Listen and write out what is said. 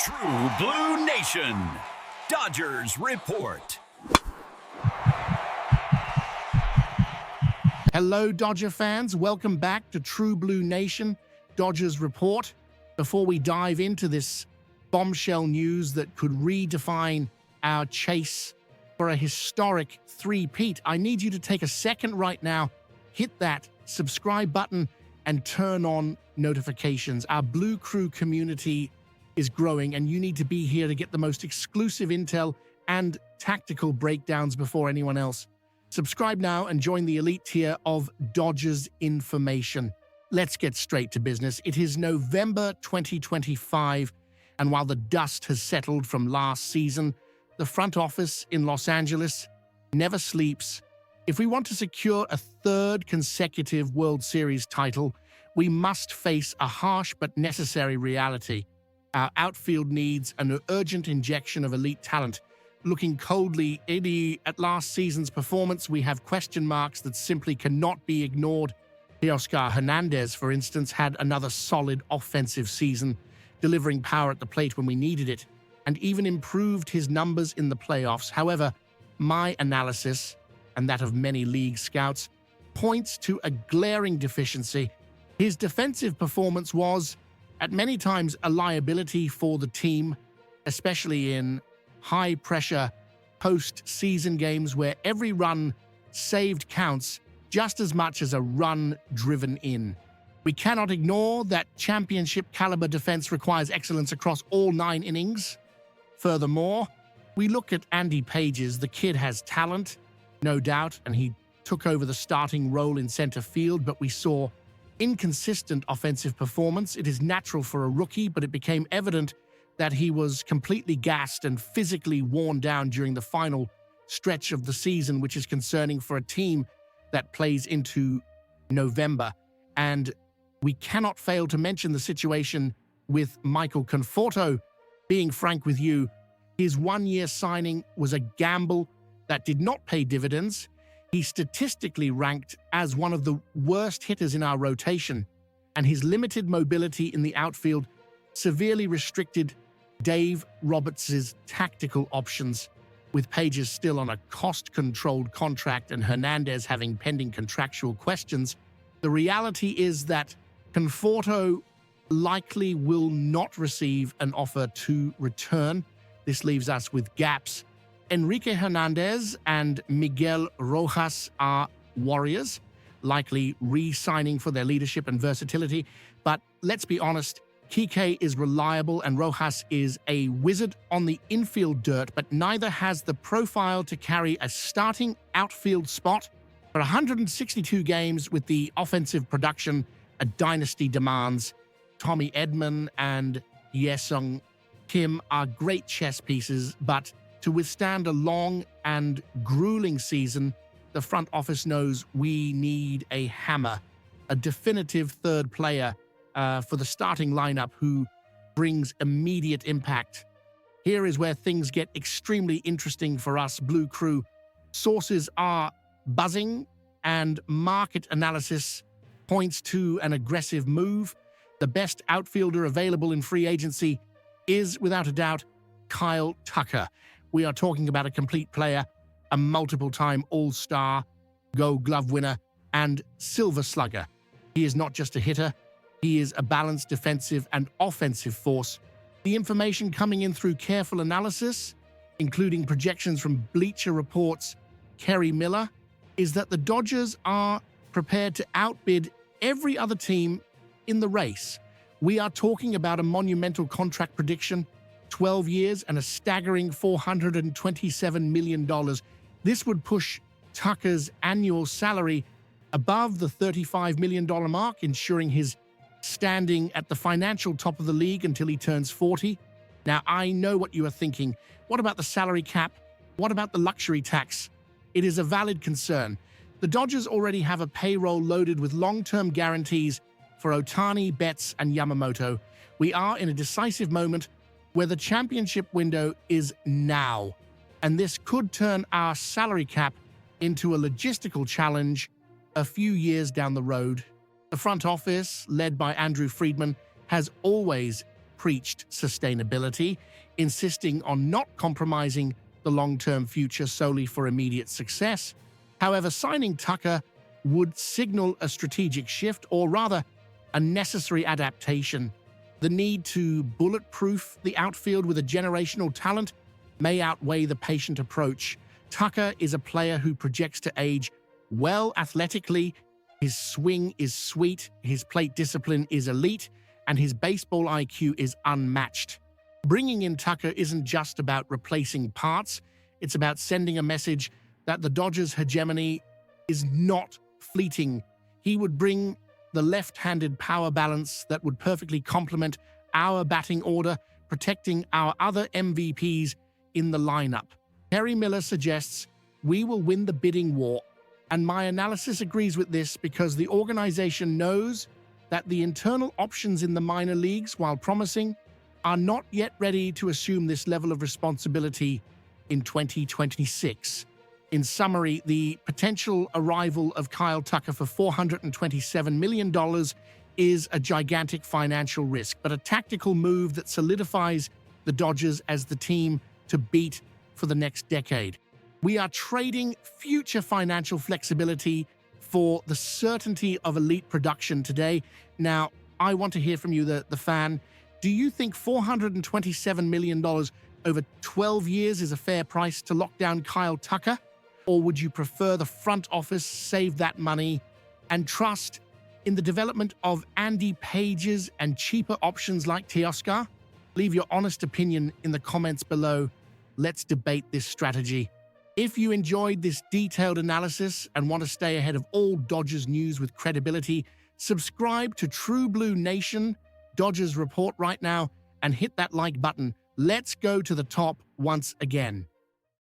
True Blue Nation, Dodgers Report. Hello, Dodger fans. Welcome back to True Blue Nation, Dodgers Report. Before we dive into this bombshell news that could redefine our chase for a historic three-peat, I need you to take a second right now, hit that subscribe button, and turn on notifications. Our Blue Crew community is growing, and you need to be here to get the most exclusive intel and tactical breakdowns before anyone else. Subscribe now and join the elite tier of Dodgers information. Let's get straight to business. It is November 2025, and while the dust has settled from last season, the front office in Los Angeles never sleeps. If we want to secure a third consecutive World Series title, we must face a harsh but necessary reality. Our outfield needs an urgent injection of elite talent. Looking coldly at last season's performance, we have question marks that simply cannot be ignored. Teoscar Hernandez, for instance, had another solid offensive season, delivering power at the plate when we needed it, and even improved his numbers in the playoffs. However, my analysis, and that of many league scouts, points to a glaring deficiency. His defensive performance was, at many times, a liability for the team, especially in high-pressure post-season games where every run saved counts just as much as a run driven in. We cannot ignore that championship-caliber defense requires excellence across all 9 innings. Furthermore, we look at Andy Pages. The kid has talent, no doubt, and he took over the starting role in center field, but we saw inconsistent offensive performance. It is natural for a rookie, but it became evident that he was completely gassed and physically worn down during the final stretch of the season, which is concerning for a team that plays into November. And we cannot fail to mention the situation with Michael Conforto. Being frank with you, his one-year signing was a gamble that did not pay dividends. He statistically ranked as one of the worst hitters in our rotation, and his limited mobility in the outfield severely restricted Dave Roberts' tactical options. With Pages still on a cost-controlled contract and Hernandez having pending contractual questions, the reality is that Conforto likely will not receive an offer to return. This leaves us with gaps. Enrique Hernandez and Miguel Rojas are warriors, likely re-signing for their leadership and versatility. But let's be honest, Kike is reliable and Rojas is a wizard on the infield dirt, but neither has the profile to carry a starting outfield spot. For 162 games with the offensive production a dynasty demands, Tommy Edman and Yesung Kim are great chess pieces, but to withstand a long and grueling season, the front office knows we need a hammer, a definitive third player for the starting lineup who brings immediate impact. Here is where things get extremely interesting for us, Blue Crew. Sources are buzzing, and market analysis points to an aggressive move. The best outfielder available in free agency is, without a doubt, Kyle Tucker. We are talking about a complete player, a multiple-time All-Star, Gold Glove winner, and Silver Slugger. He is not just a hitter, he is a balanced defensive and offensive force. The information coming in through careful analysis, including projections from Bleacher Report's Kerry Miller, is that the Dodgers are prepared to outbid every other team in the race. We are talking about a monumental contract prediction, 12 years and a staggering $427 million. This would push Tucker's annual salary above the $35 million mark, ensuring his standing at the financial top of the league until he turns 40. Now, I know what you are thinking. What about the salary cap? What about the luxury tax? It is a valid concern. The Dodgers already have a payroll loaded with long-term guarantees for Ohtani, Betts, and Yamamoto. We are in a decisive moment where the championship window is now, and this could turn our salary cap into a logistical challenge a few years down the road. The front office, led by Andrew Friedman, has always preached sustainability, insisting on not compromising the long-term future solely for immediate success. However, signing Tucker would signal a strategic shift, or rather, a necessary adaptation. The need to bulletproof the outfield with a generational talent may outweigh the patient approach. Tucker is a player who projects to age well athletically. His swing is sweet, his plate discipline is elite, and his baseball IQ is unmatched. Bringing in Tucker isn't just about replacing parts, it's about sending a message that the Dodgers' hegemony is not fleeting. He would bring the left-handed power balance that would perfectly complement our batting order, protecting our other MVPs in the lineup. Terry Miller suggests we will win the bidding war, and my analysis agrees with this because the organization knows that the internal options in the minor leagues, while promising, are not yet ready to assume this level of responsibility in 2026. In summary, the potential arrival of Kyle Tucker for $427 million is a gigantic financial risk, but a tactical move that solidifies the Dodgers as the team to beat for the next decade. We are trading future financial flexibility for the certainty of elite production today. Now, I want to hear from you, the fan. Do you think $427 million over 12 years is a fair price to lock down Kyle Tucker? Or would you prefer the front office save that money and trust in the development of Andy Pages and cheaper options like Teoscar? Leave your honest opinion in the comments below. Let's debate this strategy. If you enjoyed this detailed analysis and want to stay ahead of all Dodgers news with credibility, subscribe to True Blue Nation, Dodgers Report right now, and hit that like button. Let's go to the top once again.